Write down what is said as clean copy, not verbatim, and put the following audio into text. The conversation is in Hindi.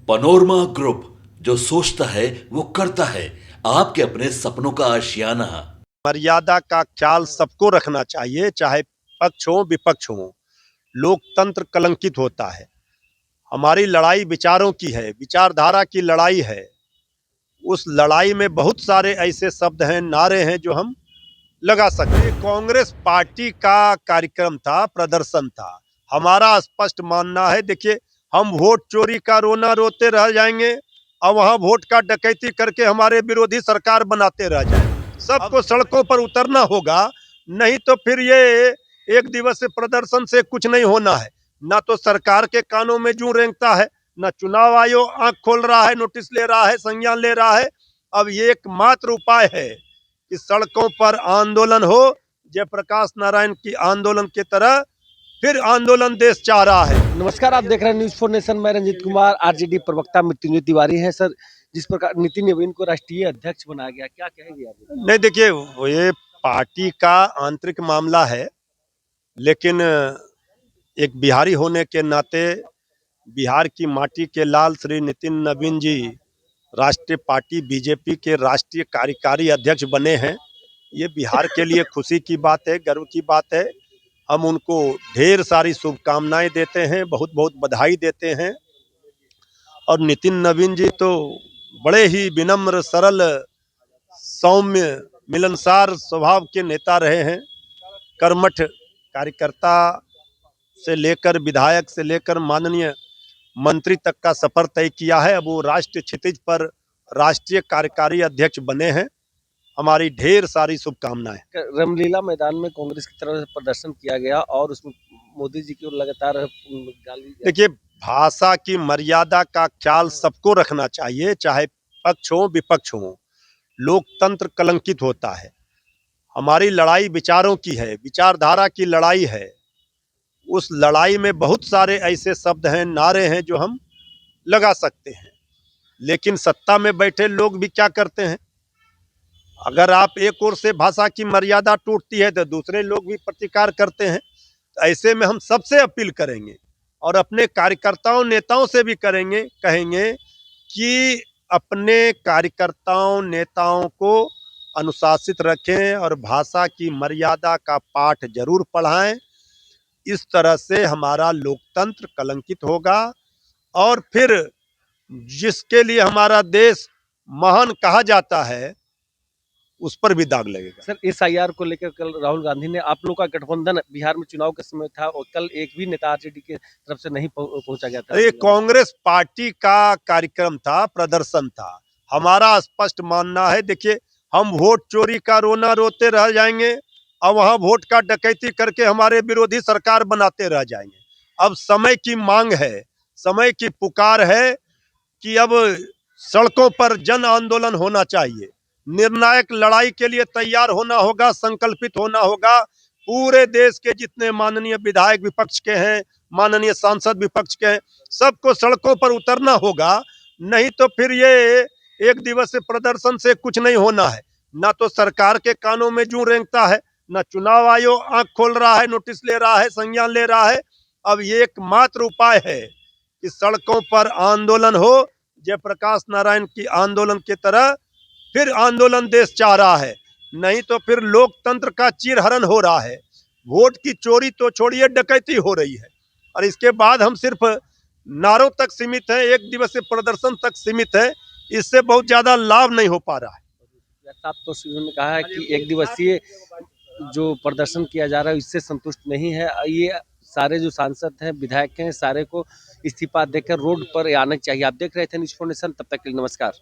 पनोरमा ग्रुप, जो सोचता है वो करता है। आपके अपने सपनों का आशियाना। मर्यादा का ख्याल सबको रखना चाहिए, चाहे पक्ष हो विपक्ष हो। लोकतंत्र कलंकित होता है। हमारी लड़ाई विचारों की है, विचारधारा की लड़ाई है। उस लड़ाई में बहुत सारे ऐसे शब्द हैं, नारे हैं जो हम लगा सकते हैं। कांग्रेस पार्टी का कार्यक्रम था, प्रदर्शन था। हमारा स्पष्ट मानना है, देखिए, हम वोट चोरी का रोना रोते रह जाएंगे और वहां वोट का डकैती करके हमारे विरोधी सरकार बनाते रह जाएंगे। सबको सड़कों पर उतरना होगा, नहीं तो फिर ये एक दिवसीय प्रदर्शन से कुछ नहीं होना है। ना तो सरकार के कानों में जूं रेंगता है, ना चुनाव आयोग आंख खोल रहा है, नोटिस ले रहा है, संज्ञान ले रहा है। अब ये एकमात्र उपाय है कि सड़कों पर आंदोलन हो, जयप्रकाश नारायण की आंदोलन की तरह फिर आंदोलन देश चाह रहा है। नमस्कार, आप देख रहे हैं न्यूज़ फॉर नेशन। मैं रंजीत कुमार। आरजेडी प्रवक्ता मृत्युंजय तिवारी हैं। सर, जिस प्रकार नितिन नवीन को राष्ट्रीय अध्यक्ष बनाया गया, क्या कहेंगे आप? नहीं, देखिए, ये पार्टी का आंतरिक मामला है, लेकिन एक बिहारी होने के नाते बिहार की माटी के लाल श्री नितिन नवीन जी राष्ट्रीय पार्टी बीजेपी के राष्ट्रीय कार्यकारी अध्यक्ष बने हैं। ये बिहार के लिए खुशी की बात है, गर्व की बात है। हम उनको ढेर सारी शुभकामनाएं देते हैं, बहुत बहुत बधाई देते हैं। और नितिन नवीन जी तो बड़े ही विनम्र, सरल, सौम्य, मिलनसार स्वभाव के नेता रहे हैं। कर्मठ कार्यकर्ता से लेकर विधायक से लेकर माननीय मंत्री तक का सफर तय किया है। अब वो राष्ट्रीय क्षितिज पर राष्ट्रीय कार्यकारी अध्यक्ष बने हैं। हमारी ढेर सारी शुभकामनाएं। रामलीला मैदान में कांग्रेस की तरफ से प्रदर्शन किया गया और उसमें मोदी जी की लगातार गाली। देखिए, भाषा की मर्यादा का ख्याल सबको रखना चाहिए, चाहे पक्ष हो विपक्ष हो। लोकतंत्र कलंकित होता है। हमारी लड़ाई विचारों की है, विचारधारा की लड़ाई है। उस लड़ाई में बहुत सारे ऐसे शब्द हैं, नारे हैं जो हम लगा सकते हैं। लेकिन सत्ता में बैठे लोग भी क्या करते हैं, अगर आप एक ओर से भाषा की मर्यादा टूटती है तो दूसरे लोग भी प्रतिकार करते हैं। तो ऐसे में हम सबसे अपील करेंगे और अपने कार्यकर्ताओं नेताओं से भी कहेंगे कि अपने कार्यकर्ताओं नेताओं को अनुशासित रखें और भाषा की मर्यादा का पाठ जरूर पढ़ाएं। इस तरह से हमारा लोकतंत्र कलंकित होगा और फिर जिसके लिए हमारा देश महान कहा जाता है, उस पर भी दाग लगेगा। सर, SIR को लेकर कल राहुल गांधी ने, आप लोग का गठबंधन बिहार में चुनाव के समय था और कल एक भी नेता आरजेडी की तरफ से नहीं पहुंचा गया था। ये कांग्रेस पार्टी का कार्यक्रम था, प्रदर्शन था। हमारा स्पष्ट मानना है, देखिए, हम वोट चोरी का रोना रोते रह जाएंगे और वहां वोट का डकैती करके हमारे विरोधी सरकार बनाते रह जाएंगे। अब समय की मांग है, समय की पुकार है कि अब सड़कों पर जन आंदोलन होना चाहिए। निर्णायक लड़ाई के लिए तैयार होना होगा, संकल्पित होना होगा। पूरे देश के जितने माननीय विधायक विपक्ष के हैं, माननीय सांसद विपक्ष के हैं, सबको सड़कों पर उतरना होगा। नहीं तो फिर ये एक दिवसीय प्रदर्शन से कुछ नहीं होना है। ना तो सरकार के कानों में जूं रेंगता है, ना चुनाव आयोग आंख खोल रहा है, नोटिस ले रहा है, संज्ञान ले रहा है। अब ये एकमात्र उपाय है कि सड़कों पर आंदोलन हो, जयप्रकाश नारायण की आंदोलन की तरह फिर आंदोलन देश चाह रहा है। नहीं तो फिर लोकतंत्र का चीरहरण हो रहा है। वोट की चोरी तो छोड़िए, डकैती हो रही है। और इसके बाद हम सिर्फ नारों तक सीमित हैं, एक दिवसीय प्रदर्शन तक सीमित है। इससे बहुत ज्यादा लाभ नहीं हो पा रहा है। आप तो उन्होंने कहा है कि एक दिवसीय जो प्रदर्शन किया जा रहा है इससे संतुष्ट नहीं है। ये सारे जो सांसद हैं, विधायक हैं, सारे को इस्तीफा देकर रोड पर आना चाहिए। आप देख रहे थे न्यूज़ फॉर नेशन। तब तक के लिए नमस्कार।